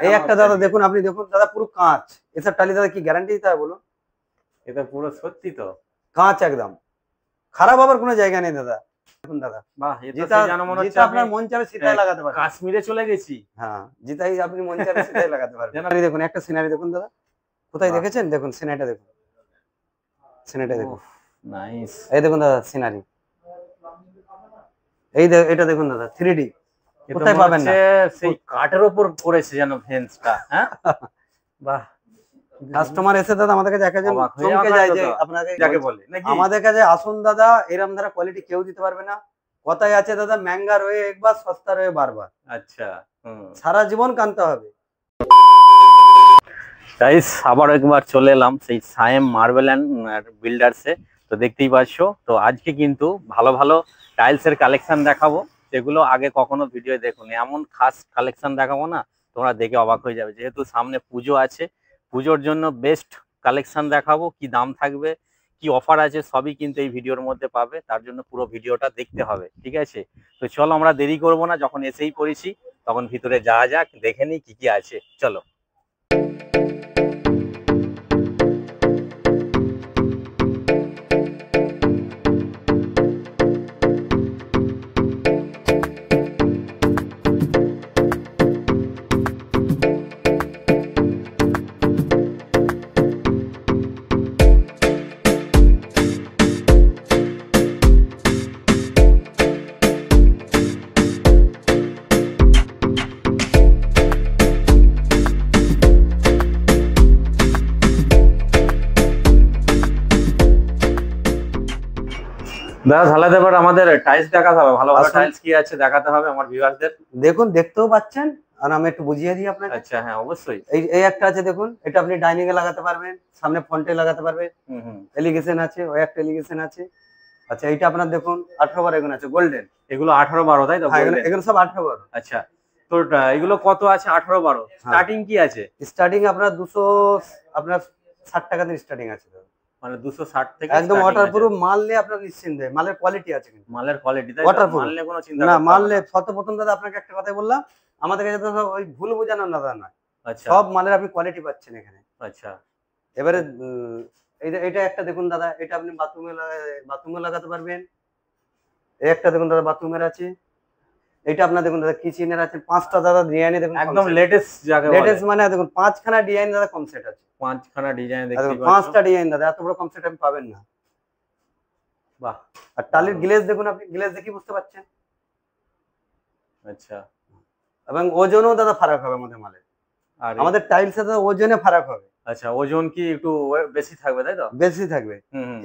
এই একটা দাদা দেখুন, আপনি দেখুন দাদা পুরো কাঁচ, এসব টালি দাদা কি গ্যারান্টি দিতে হয় বলুন? এটা পুরো সত্যি তো, কাঁচ একদম খারাপ হবার কোনো জায়গা নেই দাদা। দেখুন দাদা, বাহ, যেটা যেটা আপনার মন চাবে সেটাই লাগাতে পারেন। কাশ্মীরে চলে গেছি। হ্যাঁ, যেটাই আপনি মন চাবে সেটাই লাগাতে পারবেন। দেখুন একটা সিনারি দেখুন দাদা, কোথায় দেখেছেন? দেখুন সিনারিটা দেখুন, সিনারিটা দেখুন, নাইস। এই দেখুন দাদা সিনারি, এই এটা দেখুন দাদা 3D, কোথায় পাবেন না? সেই কাঠের উপর করেছে যেন ফেন্সটা। হ্যাঁ বাহ, কাস্টমার এসে দাদা আমাদের কাছে একজন চমকে যায় যে আপনাকে যাকে বলে নাকি আমাদের কাছে আসুন দাদা, এরকম ধারা কোয়ালিটি কেউ দিতে পারবে না। কথাই আছে দাদা, ম্যাঙ্গা রয়ে একবার সস্তা রয়ে বারবার। আচ্ছা, সারা জীবন কানতে হবে। গাইস, আবার একবার চলে এলাম সেই সায়েম মার্বেল এন্ড বিল্ডার্সে। তো দেখতেই পাচ্ছ, তো আজকে কিন্তু ভালো ভালো টাইলস এর কালেকশন দেখাবো, যেগুলো আগে কখনো ভিডিও দেখুন। এমন খাস কালেকশন দেখাবো না, তোমরা দেখে অবাক হয়ে যাবে। যেহেতু সামনে পুজো আছে, পুজোর জন্য বেস্ট কালেকশন দেখাবো। কি দাম থাকবে, কি অফার আছে, সবই কিন্তু এই ভিডিওর মধ্যে পাবে। তার জন্য পুরো ভিডিওটা দেখতে হবে, ঠিক আছে? তো চলো, আমরা দেরি করব না, যখন এসেই পড়েছি তখন ভিতরে যাওয়া যাক, দেখে নিই কি কি আছে। চলো। দাদা, তাহলে এবার আমাদের টাইলস দেখাতে হবে, ভালো ভালো টাইলস কি আছে দেখাতে হবে আমার ভিউয়ারদের। দেখুন, দেখতেও পাচ্ছেন, আর আমি একটু বুঝিয়ে দিই আপনাকে। আচ্ছা, হ্যাঁ অবশ্যই। এই একটা আছে দেখুন, এটা আপনি ডাইনিং এ লাগাতে পারবেন, সামনে ফ্রন্টে লাগাতে পারবেন। এলিগেশন আছে, ওই একটা এলিগেশন আছে। আচ্ছা, এইটা আপনার দেখুন 18/12 এগুলো আছে গোল্ডেন। এগুলো 18/12 তাই তো? এগুলো সব 18/12। আচ্ছা, তো এগুলো কত আছে? 18/12 স্টার্টিং কি আছে? স্টার্টিং আপনার 260 টাকা থেকে স্টার্টিং আছে, মানে 260 থেকে একদম ওয়াটারপ্রুফ মাল নিয়ে আপনার নিশ্চিন্তে। মালের কোয়ালিটি আছে, কিন্তু মালের কোয়ালিটি তাই, ওয়াটারপ্রুফ, মাল নিয়ে কোনো চিন্তা না। মাল নিয়ে প্রথম দাদা আপনাকে একটা কথাই বললাম, আমাদের কাছে তো ওই ভুল বোঝানো না দাদা নয়। আচ্ছা, সব মালের আপনি কোয়ালিটি পাচ্ছেন এখানে। আচ্ছা, এবারে এটা একটা দেখুন দাদা, এটা আপনি বাথরুমে লাগাতে পারবেন। এই একটা দেখুন দাদা বাথরুমের আছে। এটা আপনার দেখুন দাদা কিচেনের আছে। 5টা দাদা ডিজাইনে দেখুন, একদম লেটেস্ট জায়গা। লেটেস্ট মানে দেখুন 5খানা ডিজাইন দাদা কম সেট আছে। 5খানা ডিজাইন দেখতে পাচ্ছেন, 5টা ডিজাইন দাদা, এত বড় কম সেট আপনি পাবেন না। বাহ। আর টালির গ্লেজ দেখুন, আপনি গ্লেজ দেখি বুঝতে পাচ্ছেন। আচ্ছা, এবং ওজনও দাদা ফারাক হবে আমাদের মালে। আর আমাদের টাইলস এর ওজনে ফারাক হবে। আচ্ছা, ওজন কি একটু বেশি থাকবে তাই তো? বেশি থাকবে।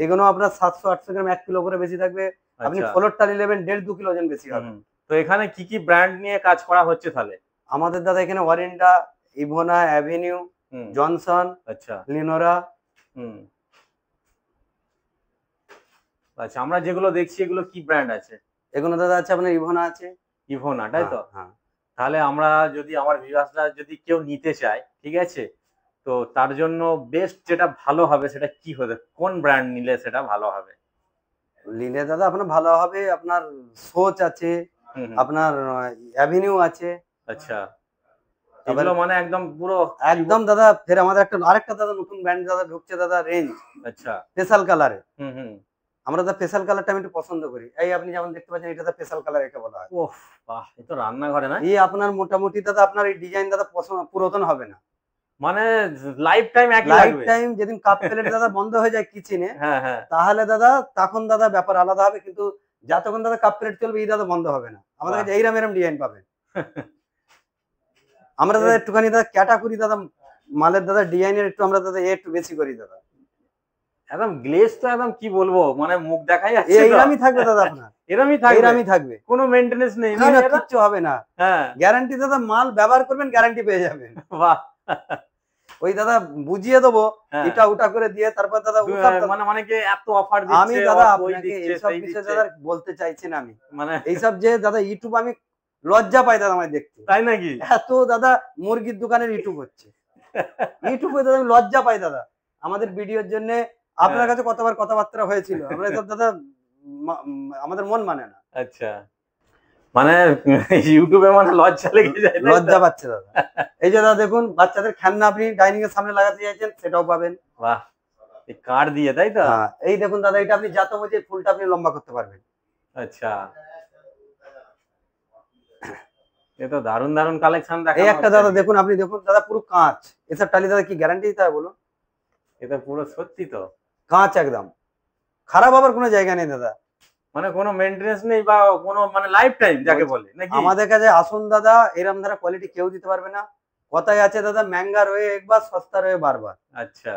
এগুলো আপনার 700-800 গ্রাম 1 কিলো করে বেশি থাকবে। আপনি ফ্লোর টালি নেবেন 1.5-2 কিলো ওজন বেশি হবে। তো এখানে কি কি ব্র্যান্ড নিয়ে কাজ করা হচ্ছে তাহলে? আমাদের দাদা এখানে ওয়ারেন্ডা, ইভোনা, অ্যাভিনিউ, জনসন, আচ্ছা, লিনোরা। আচ্ছা, আমরা যেগুলো দেখছি এগুলো কি ব্র্যান্ড আছে? এগুলো দাদা আছে আপনার ইভোনা আছে। ইভোনা তাই তো? হ্যাঁ। তাহলে আমরা যদি আমার ভিউয়ার্সরা যদি কেউ নিতে চায়, ঠিক আছে, তো তার জন্য বেস্ট যেটা ভালো হবে সেটা কি হবে? কোন ব্র্যান্ড নিলে সেটা ভালো হবে? নিলে দাদা আপনার ভালো হবে, আপনার সোচ আছে, আপনার অ্যাভিনিউ আছে। আচ্ছা, এগুলো মানে একদম পুরো একদম দাদা। ফের আমাদের আরেকটা দাদা নতুন ব্র্যান্ড দাদা ঢুকছে দাদা, রেঞ্জ। আচ্ছা, স্পেশাল কালারে। আমরা তো স্পেশাল কালারটা আমি একটু পছন্দ করি। এই আপনি যেমন দেখতে পাচ্ছেন, এটা তো স্পেশাল কালার একে বলা হয়। ওহ বাহ, এই তো রান্নাঘরে না? এই আপনার মোটামুটি দাদা আপনার এই ডিজাইন দাদা পুরাতন হবে না, মানে লাইফ টাইম একই লাইফ টাইম। যেদিন কাপ প্লেট দাদা বন্ধ হয়ে যায় কিচেনে, তাহলে দাদা তখন দাদা ব্যাপার আলাদা হবে, কিন্তু যতক্ষণ দাদা কাপ প্লেট চলবে এই দাদা বন্ধ হবে না। আমাদের কাছে এইরকম এরকম ডিজাইন পাবেন। আমরা দাদা একটুখানি দাদা ক্যাটাগরি দাদা মালের দাদা ডিজাইনের একটু আমরা দাদা একটু বেশি করি দাদা। একদম গ্লেজ তো একদম কি বলবো, মানে মুখ দেখাই যাচ্ছে। এইরকমই থাকবে দাদা আপনার, এরকমই থাকবে, কোনো মেইনটেনেন্স নেই, কিচ্ছু হবে না। গ্যারান্টি দাদা, মাল ব্যবহার করবেন গ্যারান্টি পেয়ে যাবেন। বাহ। ওই দাদা বুঝিয়ে দেবো এটা ওটা করে দিয়ে, তারপর দাদা মানে কি এত অফার দিচ্ছে। আমি দাদা আপনাকে এইসব বিষয়ে দাদা বলতে চাইছি না। আমি মানে এইসব যে দাদা ইউটিউব আমি লজ্জা পাই দাদা আমায় দেখতে। তাই নাকি? এত দাদা মুরগির দোকানের ইউটিউব হচ্ছে, ইউটিউবে দাদা আমি লজ্জা পাই দাদা। আমাদের ভিডিওর জন্য আপনার কাছে কতবার কথাবার্তা হয়েছিল, আমরা এসব দাদা আমাদের মন মানে না। আচ্ছা, মানে ইউটিউবে মানে লজ্জা লেগে যায়, তাই তো? লজ্জা পাচ্ছে দাদা। এই যে দাদা দেখুন, বাচ্চাদের খেলনা আপনি ডাইনিং এর সামনে লাগাতে চাইছেন, সেটাও পাবেন। বাহ, এই কাঠ দিয়ে, তাই তো? হ্যাঁ, এই দেখুন দাদা, এটা আপনি যত মর্জি ফুলটা আপনি লম্বা করতে পারবেন। আচ্ছা, এ তো দারুন দারুন কালেকশন দেখা। এই একটা দাদা দেখুন, আপনি দেখুন দাদা, পুরো কাঁচ। এসব টালি দাদা কি গ্যারান্টি দিতে হয় বলুন? এটা পুরো সত্যি তো? কাঁচ একদম, খারাপ হবার কোনো জায়গা নেই দাদা। মানে কোনো মেইনটেনেন্স নেই বা কোনো মানে লাইফ টাইম যাকে বলে নাকি? আমাদের কাছে আসুন দাদা, এরম ধারা কোয়ালিটি কেউ দিতে পারবে না। কথাই আছে দাদা, ম্যাঙ্গা রয়ে একবার, সস্তা রয়ে বারবার। আচ্ছা,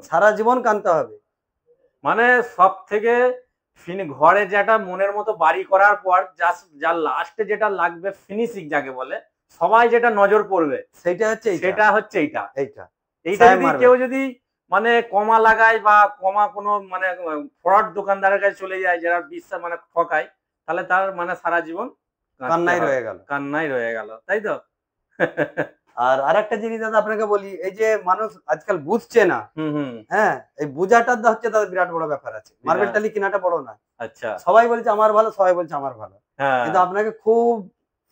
সারা জীবন কানতে হবে। মানে সব থেকে ঘরে যেটা মনের মতো বাড়ি করার পর যা লাস্টে যেটা লাগবে ফিনিশিং যাকে বলে, সবাই যেটা নজর পড়বে সেটা হচ্ছে সেটা হচ্ছে এইটা। এইটা এইটা যদি কেউ যদি মানে কমা লাগায় বা কমা কোনো মানে ফ্রড দোকানদারের কাছে চলে যায়, যারা বিশ্বাস মানে ঠকায়, তাহলে তার মানে সারা জীবন কান্নাই রয়ে গেল, তাই তো? আর আরেকটা জিনিস দাদা আপনাকে বলি, এই যে মানুষ আজকাল বুঝছে না, হ্যাঁ, এই বুঝাটা হচ্ছে দাদা বিরাট বড় ব্যাপার আছে। মার্বেল টালি কেনাটা বড় না। আচ্ছা, সবাই বলছে আমার ভালো, সবাই বলছে আমার ভালো, কিন্তু আপনাকে খুব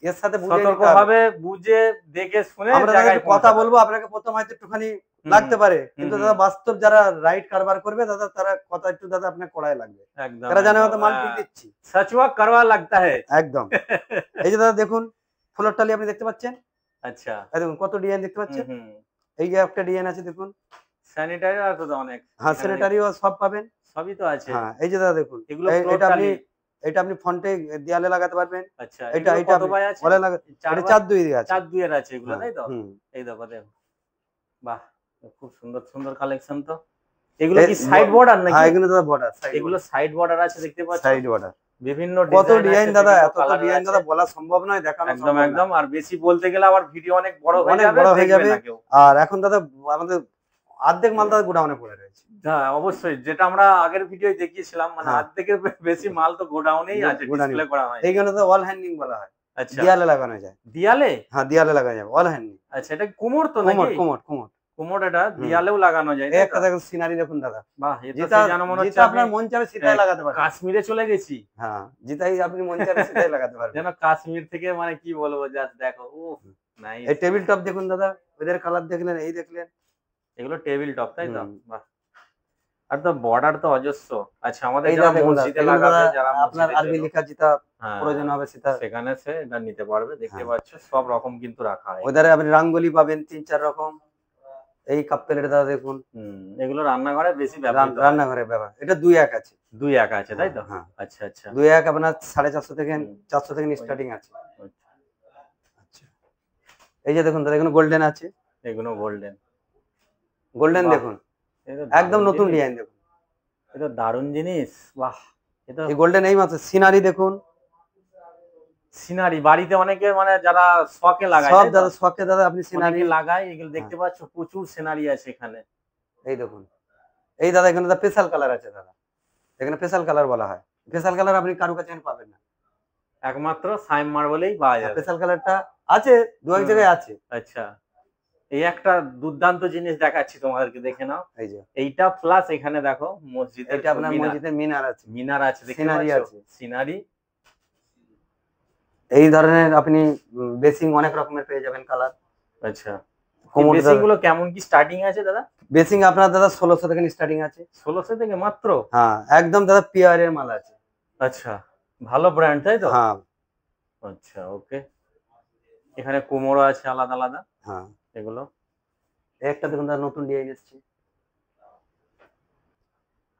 এর সাথে সতর্কভাবে বুঝে দেখে শুনে আমরা কথা বলবো। আপনাকে প্রথম হয়তো একটুখানি লাগতে পারে, কিন্তু দাদা বাস্তব যারা রাইট কারবার করবে দাদা, তারা কথা একটু দাদা আপনার কড়াই লাগবে। তারা জানে হয়তো মাল ঠিক দিচ্ছি, সচওয়া করওয়া লাগতা হ্যায় একদম। এই যে দাদা দেখুন, ফুলের টালি আপনি দেখতে পাচ্ছেন। আচ্ছা, দেখুন কত ডিজাইন দেখতে পাচ্ছেন। এই যে একটা ডিজাইন আছে দেখুন, স্যানিটারি আছে তো অনেক। হ্যাঁ, স্যানিটারিও সব পাবেন, সবই তো আছে। হ্যাঁ, এই যে দাদা দেখুন, এটা আপনি ফ্রন্টে দেয়ালে লাগাতে পারবেন। আচ্ছা, এটা কত বাই আছে? ওয়ালে লাগা, এটা 4-2 এর আছে। 4-2 এর আছে এগুলো, তাই তো? এই দেখো দেখো, বাহ, খুব সুন্দর সুন্দর কালেকশন তো। এগুলো কি সাইড বর্ডার নাকি? হ্যাঁ, এগুলো দাদা বর্ডার, এগুলো সাইড বর্ডার আছে, দেখতে পাচ্ছ? সাইড বর্ডার, বিভিন্ন কত ডিজাইন দাদা, এত ডিজাইন দাদা বলা সম্ভব নয়, দেখানো একদম একদম। আর বেশি বলতে গেলে আবার ভিডিও অনেক বড় হয়ে যাবে। আর এখন দাদা আমাদের অর্ধেক মাল দাদা গোডাউনে পড়ে রয়েছে। হ্যাঁ, অবশ্যই, যেটা আমরা আগের ভিডিও দেখিয়েছিলাম, মানে অর্ধেকের বেশি মাল তো গোডাউনেই আছে, ডিসপ্লে করা হয়। এইগুলো তো ওয়াল হ্যাঙ্গিং বলা হয়। আচ্ছা, দেয়ালে লাগানো যায়। দেয়ালে? হ্যাঁ, দেয়ালে লাগানো যায়, ওয়াল হ্যাঙ্গিং। আচ্ছা, এটা কোমর তো নাকি? কোমর, এটা দেয়ালেও লাগানো যায়। একটা দেখুন সিনারি দেখুন দাদা, বাহ, এটা জানো মনে হচ্ছে আপনার মন চাবে সেটাই লাগাতে পারবেন। কাশ্মীরে চলে গেছি। হ্যাঁ, যেটাই আপনি মন চাবে সেটাই লাগাতে পারবেন। যেন কাশ্মীর থেকে, মানে কি বলবো, জাস্ট দেখো, উফ নাইস। এই টেবিল টপ দেখুন দাদা, ওদের কালার দেখলেন, এই দেখলেন, এগুলো টেবিল টপ, তাই তো? বাহ, আর তো বর্ডার তো অজস্র। আচ্ছা, আমাদের যারা মসজিদে লাগাবে, যারা আপনার আরবি লেখা যেটা প্রয়োজন হবে সেটা সেখানে সে এটা নিতে পারবে। দেখতে পাচ্ছ সব রকম কিন্তু রাখা হয়। ওধারে আপনি রাঙ্গোলি পাবেন 3-4 রকম। এই কাপ প্লেট দাদা দেখুন, এগুলো রান্নাঘরে বেশি ব্যবহৃত, রান্নাঘরে ব্যবহার। এটা 2-1 আছে, 2-1 আছে, তাই তো? আচ্ছা আচ্ছা, 2-1 আপনার 450 থেকে 400 থেকে স্টার্টিং আছে। আচ্ছা, এই যে দেখুন দাদা, এখানে গোল্ডেন আছে। এগুলো গোল্ডেন দেখুন, একদম নতুন ডিজাইন দেখুন, এটা দারুণ জিনিস। বাহ, এটা এই গোল্ডেন। এই মাত্র সিনারি দেখুন, সিনারি বাড়িতে অনেকে মানে যারা শখে লাগায়, সব দাদা শখে দাদা আপনি সিনারি লাগায়। এগুলো দেখতে পাচ্ছ, প্রচুর সিনারি আছে এখানে। এই দেখুন, এই দাদা এখানে দাদা স্পেশাল কালার আছে দাদা, এখানে স্পেশাল কালার বলা হয়। স্পেশাল কালার আপনি কারো কাছে পাবেন না, একমাত্র সাইম মার্বেলেই পাওয়া যাবে। স্পেশাল কালারটা আছে, 2-1 জায়গায় আছে। আচ্ছা, এই একটা দুর্দান্ত জিনিস দেখাচ্ছি তোমাদেরকে, দেখে নাও। এই যে এইটা প্লাস এখানে দেখো মসজিদের, এটা আপনার মসজিদের মিনার আছে, সিনারি আছে, সিনারি। এই ধরনের আপনি বেসিং অনেক রকমের পেয়ে যাবেন কালার। আচ্ছা, বেসিং গুলো কেমন কি স্টার্টিং আছে দাদা? বেসিং আপনার দাদা 1600 থেকে স্টার্টিং আছে। 1600 থেকে মাত্র? হ্যাঁ, একদম দাদা পিওর এর মাল আছে। আচ্ছা, ভালো ব্র্যান্ড, তাই তো? হ্যাঁ। আচ্ছা, ওকে। এখানে কোমরও আছে আলাদা আলাদা। হ্যাঁ, এগুলো একটা দেখুন দাদা, নতুন ডিজাইন এসেছে।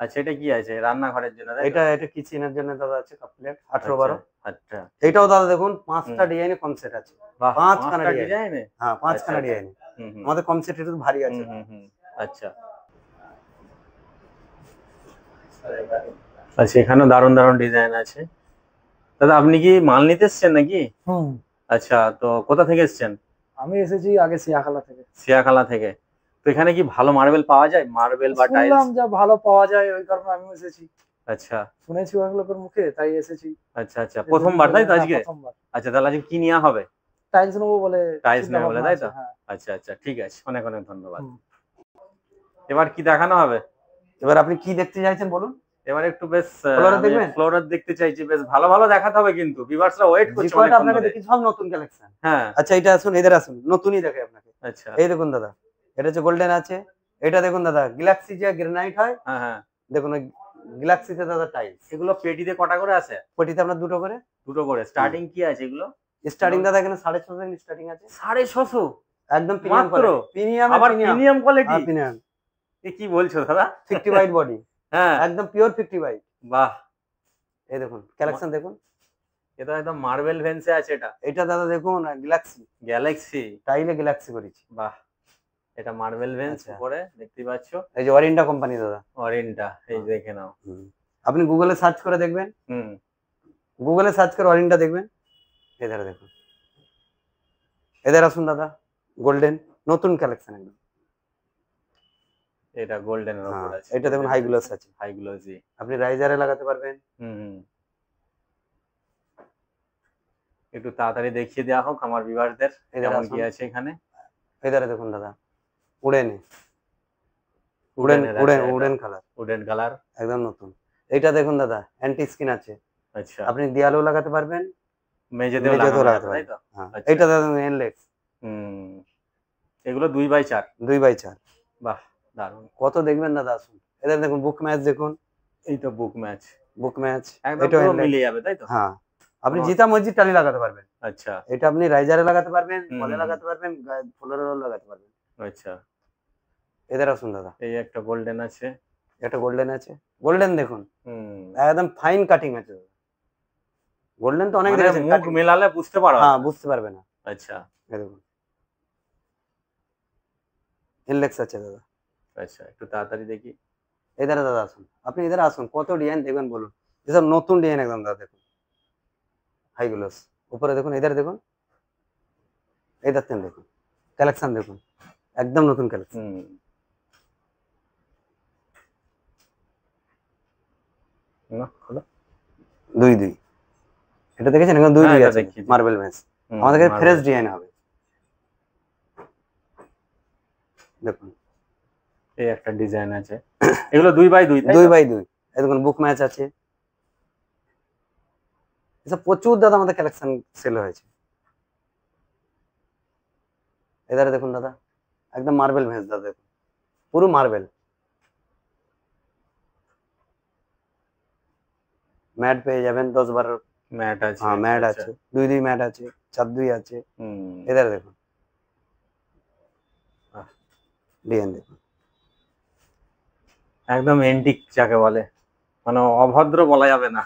আচ্ছা, এটা কি আছে? রান্নাঘরের জন্য? এটা কিচেনের জন্য দাদা আছে, কাপ প্লেট 18-12। আচ্ছা, এটাও দাদা দেখুন 5টা ডিজাইনে কম সেট আছে। 5খানা ডিজাইনে। হ্যাঁ, 5খানা ডিজাইনে। আমাদের কম সেট একটু ভারী আছে। আচ্ছা আচ্ছা, এখানেও দারুণ দারুণ ডিজাইন আছে। দাদা, আপনি কি মাল নিতে এসছেন নাকি? আচ্ছা, তো কোথা থেকে এসছেন? আমি এসেছি আগে সিয়াখালা থেকে। সিয়াখালা থেকে। তো এখানে কি ভালো মার্বেল পাওয়া যায়? মার্বেল বা টাইলস? শুনলাম যা ভালো পাওয়া যায়, ওই কারণে আমি এসেছি। আচ্ছা, শুনেছি অনেক লোকের মুখে, তাই এসেছি। আচ্ছা আচ্ছা, প্রথমবার তাই তো আজকে? আচ্ছা, তাহলে আজকে কি নেওয়া হবে? টাইলস নেবো বলে। টাইলস নেবো বলে, তাই তো? আচ্ছা আচ্ছা, ঠিক আছে, অনেক অনেক ধন্যবাদ। এবার কি দেখানো হবে? এবার আপনি কি দেখতে চাইছেন বলুন। এবার একটু বেশ Floral দেখবেন? ফ্লোরার দেখতে চাইছি, বেশ ভালো ভালো দেখাতে হবে কিন্তু ভিউয়ার্সরা ওয়েট করছে জিকোয়াটা অনেকক্ষণ আপনাকে ধরে। দেখি সব নতুন কালেকশন। হ্যাঁ আচ্ছা এটা আসুন, এদের আসুন, নতুনই দেখে আপনাকে। আচ্ছা এই দেখুন দাদা, এটা হচ্ছে গোল্ডেন আছে। এটা দেখুন দাদা, গ্যালাক্সি যে গ্রানাইট হয়, হ্যাঁ হ্যাঁ, দেখুন ওই গ্যালাক্সিতে দাদা টাইলস। এগুলো পেটিতে কটা করে আছে? পটিতে আপনার দুটো করে। দুটো করে। স্টার্টিং কি আছে এগুলো? স্টার্টিং দাদা এখানে 650 থেকে স্টার্টিং আছে। 650? একদম প্রিমিয়াম মাত্র? কোয়ালিটি, প্রিমিয়াম আবার প্রিমিয়াম কোয়ালিটি? প্রিমিয়াম এ কি বলছো দাদা? 50 বাইট বডি, হ্যাঁ একদম পিওর 50 বাইট। বাহ, এই দেখুন কালেকশন দেখুন। এটা একদম মার্বেল ভেন্সে আছে এটা। এটা দাদা দেখুন গ্যালাক্সি, গ্যালাক্সি, টাইলে গ্যালাক্সি করেছি। বাহ, এটা মার্বেল ভেন্স আচ্ছা। উপরে দেখতে পাচ্ছ। এই যে অরিন্ডা কোম্পানি দাদা। অরিনটা এই দেখে নাও। আপনি গুগলে সার্চ করে দেখবেন, হুম, গুগলে সার্চ করে অরিন্ডা দেখবেন। এধারে দেখুন, এধারে আসুন দাদা, গোল্ডেন নতুন কালেকশন একদম। এটা গোল্ডেনের উপর আছে। এটা দেখুন হাই গ্লোস আছে, হাই গ্লোসি। আপনি রাইজারে লাগাতে পারবেন। হুম, একটু তাড়াতাড়ি দেখিয়ে দেওয়া হোক আমার ভিউয়ারদের এধারে কেমন আসুন, কি আছে এখানে। এধারে দেখুন দাদা, উডেনে, উডেনের আছে এটা। উডেন কালার, উডেন কালার একদম নতুন। এটা দেখুন দাদা, অ্যান্টি স্কিন আছে, আচ্ছা। আপনি দেয়ালেও লাগাতে পারবেন, মেঝেতেও মেঝেতেও লাগানো লাগাতে যাবে তাই তো? হ্যাঁ। আচ্ছা। এটা দাদা এনলেক্স, হুম, এগুলো 2x4? 2x4। বাহ, দারুণ। কত দেখবেন দাদা, আসুন। এদের দেখুন বুক ম্যাচ দেখুন, এই তো বুক ম্যাচ, বুক ম্যাচ একদম এটা পুরো মিলে যাবে তাই তো? হ্যাঁ, আপনি কোনো- জিতা মসজিদ টালি লাগাতে পারবেন। আচ্ছা এটা আপনি রাইজারে লাগাতে পারবেন, হুম, বলে হুম, লাগাতে পারবেন, ফ্লোরেরও লাগাতে পারবেন। আচ্ছা। এদের আসুন দাদা, এই একটা গোল্ডেন আছে। একটা গোল্ডেন আছে, গোল্ডেন দেখুন হুম, একদম ফাইন কাটিং আছে। গোল্ডেন তো অনেক মানে দেখেছেন মুখ কাটিং, মেলালে বুঝতে পারো? হ্যাঁ বুঝতে পারবে না। আচ্ছা এই দেখুন ইনলেক্স আছে দাদা। আচ্ছা, একটু তাড়াতাড়ি দেখি। এধারে দাদা আসুন, আপনি এধারে আসুন, কত ডিজাইন দেখবেন বলুন, এসব নতুন ডিজাইন একদম দাদা দেখুন। হাই গ্লোস উপরে দেখুন, এধারে দেখুন, এই দেখছেন দেখুন কালেকশন দেখুন, একদম নতুন কালেকশন। হুম, না খোলো। 2 এটা দেখেছেন, এখানে 2 হ্যাঁ, এটা আছে দেখিয়েছি। Marble match. হুম, আমাদের কাছে মার্বেল। ফ্রেশ ডিজাইন হবে দেখুন। এই একটা ডিজাইন আছে, এগুলো 2x2 তাই তো? 2x2, এই দেখুন বুক ম্যাচ আছে। এসব প্রচুর দাদা আমাদের কালেকশন সেল হয়েছে। এধারে দেখুন দাদা, একদম মার্বেল ম্যাচ দাদা দেখুন, পুরো মার্বেল। ম্যাট পেয়ে যাবেন 10-12। ম্যাট আছে। হ্যাঁ ম্যাট আচ্ছা। আছে, 2 ম্যাট আছে, 4 আছে। হুম, এধারে দেখুন বাহ। ডিজাইন দেখুন, একদম এন্টিক যাকে বলে, মানে অভদ্র বলা যাবে না।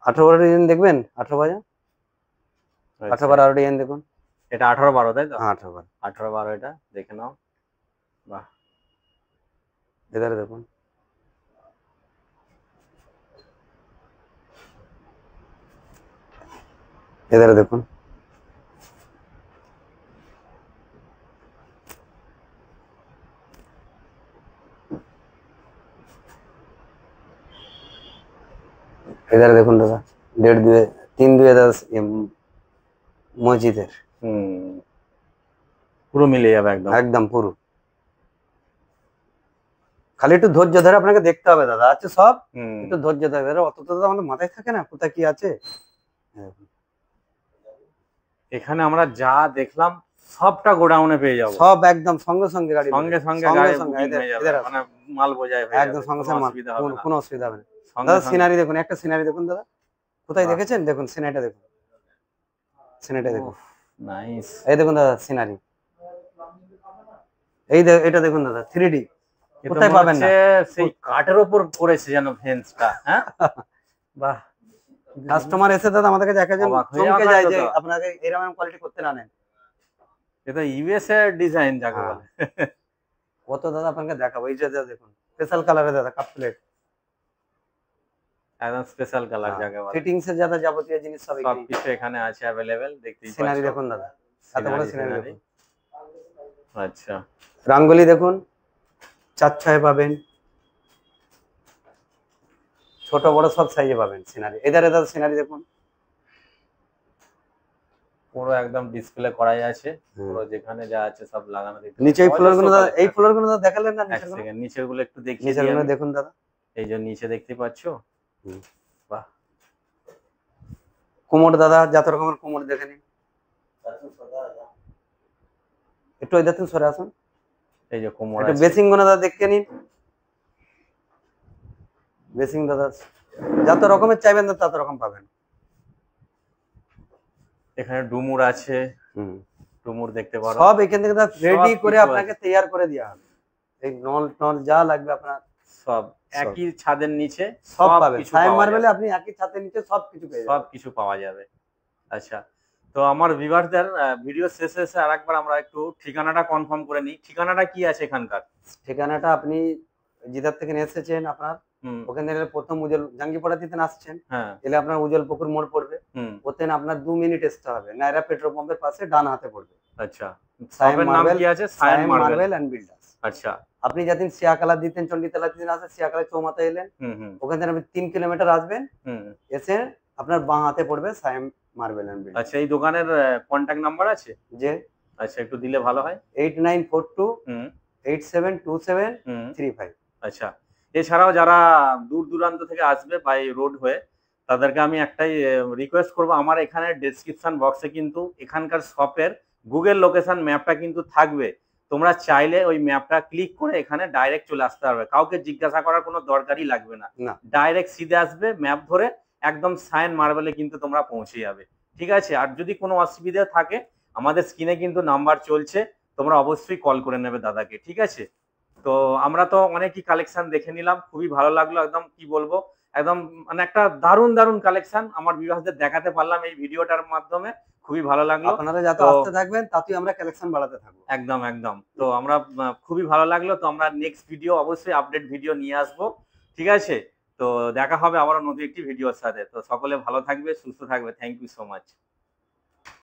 18-12 ডিজাইন দেখবেন, 18 আচ্ছা। 18-12 আরো ডিজাইন দেখুন। এটা 18-12 তাই তো? হ্যাঁ 18-12 18-12 এটা দেখে নাও। বাহ, এধারে দেখুন, এধারে দেখুন, এধারে দেখুন দাদা, 1.5 3 দাদা মসজিদের, হুম, পুরো মিলে যাবে একদম। একদম পুরো। খালি একটু ধৈর্য ধরে আপনাকে দেখতে হবে দাদা, আছে সব, হুম, একটু ধৈর্য ধরে, অত তো দাদা আমাদের মাথায় থাকে না কোথায় কি আছে। এখানে আমরা যা দেখলাম সবটা গোডাউনে পেয়ে যাবো, সব একদম সঙ্গে সঙ্গে গাড়ি সঙ্গে সঙ্গে সঙ্গে গাড়ি সঙ্গে, বুকিং এদের- হয়ে যাবে, এদের আছে। মানে মাল বোঝাই হয়ে একদম যাবে, সঙ্গে কোনো সঙ্গে অসুবিধা হবে না। কোনো অসুবিধা হবে না সঙ্গে দাদা। সঙ্গে- সিনারি দেখুন, একটা সিনারি দেখুন দাদা, কোথায় বাহ। দেখেছেন দেখুন সিনারিটা দেখুন, সিনারিটা দেখুন, নাইস। এই দেখুন দাদা সিনারি, এটা দেখুন দাদা 3D, কোথায় পাবেন না। সেই কাঠের উপর করেছে যেন ফেন্সটা, হ্যাঁ বাহ। কাস্টমার এসে দাদা আমাদের কাছে একজন অবাক হয়ে চমকে যাওয়ার যায় কথা যে তো। আপনাকে এরকম কোয়ালিটি করতে না নেন। এটা ইউএসএ ডিজাইন যাকে হ্যাঁ। বলে। কত দাদা আপনাকে দেখাবো, এই যে দাদা দেখুন স্পেশাল কালারে দাদা কাপ প্লেট, একদম স্পেশাল কালার যাকে বলে। ফিটিংস এর দাদা যাবতীয় জিনিস সব সব কিছু এখানে আছে अवेलेबल, দেখতেই পাচ্ছ। সিনারি দেখুন দাদা, এত বড় সিনারি সিনারি। দেখুন। আচ্ছা, রাঙ্গোলি দেখুন 4-6 পাবেন, ছোট বড় সব সাইজে পাবেন সিনারি। এধারে দাদা সিনারি দেখুন, পুরো একদম ডিসপ্লে করাই আছে, পুরো যেখানে যা আছে সব লাগানো দেখতে নিচে এই পাচ্ছ। ফ্লোর গুলো দাদা, এই অজস্র ফ্লোর গুলো দাদা দেখালেন না, এক সেকেন্ড নিচের গুলো একটু দেখিয়ে নিচের দিই গুলো আমি। দেখুন দাদা, এই যে নিচে দেখতে পাচ্ছো। বাহ, কোমর দাদা যত রকমের কোমর দেখে নিন, একটু ওই দেখুন সরে আসুন, এই যে কোমর একটু আছে। বেসিং গুলো দাদা দেখে নিন, বেসিং দাদা যত রকমের চাইবেন তত রকম পাবেন। এখানে ডুমুর আছে, ডুমুর দেখতে পারো। সব এখান থেকে রেডি সব করে কিছু আপনাকে আছে। তৈরি করে দেওয়া হবে, এই নল টল যা লাগবে আপনার সব একই ছাদের নিচে সব পাবেন। কিছু সাইম পাওয়া মার্বেলে যাবে। আপনি একই ছাদের নিচে সব কিছু পেয়ে সব যাবেন। কিছু পাওয়া যাবে। আচ্ছা, তো আমার ভিউয়ারদের ভিডিও শেষে আরেকবার আমরা একটু ঠিকানাটা কনফার্ম করে নিই। ঠিকানাটা কি আছে এখানকার? ঠিকানাটা আপনি জিদার থেকে এসেছেন, আপনার ওখান থেকে প্রথম উজ্জ্বল জাঙ্গিপাড়া দিতে আসছেন, হ্যাঁ, এলে আপনার উজ্জ্বল পুকুর মোড় পড়বে, ওতে আপনার 2 মিনিট আসতে হবে, নাইরা পেট্রোল পাম্পের পাশে ডান হাতে পড়বে। আচ্ছা, সাইম শপের নাম কি আছে? Saim marble and builders. আচ্ছা, আপনি যেদিন সিয়াকালা দিতেন, চণ্ডীতলা দিতেন আসে, সিয়াকালা চৌমাথা এলেন, ওখান থেকে আপনি 3 কিলোমিটার আসবেন, এসে আপনার বাঁ হাতে পড়বে সাইম মার্বেল এন্ড বিল্ডার্স। আচ্ছা, এই দোকানের কন্টাক্ট নাম্বার আছে? যে আচ্ছা, একটু দিলে ভালো হয়। 8942 872735। আচ্ছা, এছাড়াও যারা দূর দূরান্ত থেকে আসবে বাই রোড হয়ে, তাদেরকে আমি একটাই রিকোয়েস্ট করব, আমার এখানে ডেসক্রিপশন বক্সে কিন্তু এখানকার শপের গুগল লোকেশন ম্যাপটা কিন্তু থাকবে। তোমরা চাইলে ওই ম্যাপটা ক্লিক করে এখানে ডাইরেক্ট চলে আসতে পারবে, কাউকে জিজ্ঞাসা করার কোনো দরকারই লাগবে না, ডাইরেক্ট সিধে আসবে, ম্যাপ ধরে একদম সাইন মার্বেলে কিন্তু তোমরা পৌঁছে যাবে। ঠিক আছে, আর যদি কোনো অসুবিধা থাকে আমাদের স্ক্রিনে কিন্তু নাম্বার চলছে, তোমরা অবশ্যই কল করে নেবে দাদাকে। ঠিক আছে, তো আমরা তো অনেকই কালেকশন দেখে নিলাম, খুবই ভালো লাগলো, একদম কি বলবো, একদম মানে একটা দারুণ দারুণ কালেকশন আমার ভিউয়ারদের দেখাতে পারলাম এই ভিডিওটার মাধ্যমে, খুবই ভালো লাগলো। আপনারা যত আসতে থাকবেন ততই আমরা কালেকশন বাড়াতে থাকবো। একদম একদম, তো আমরা খুবই ভালো লাগলো, তো আমরা নেক্সট ভিডিও অবশ্যই আপডেট ভিডিও নিয়ে আসবো। ঠিক আছে, তো দেখা হবে আবারও নতুন একটি ভিডিওর সাথে। তো সকলে ভালো থাকবে, সুস্থ থাকবে। Thank you so much.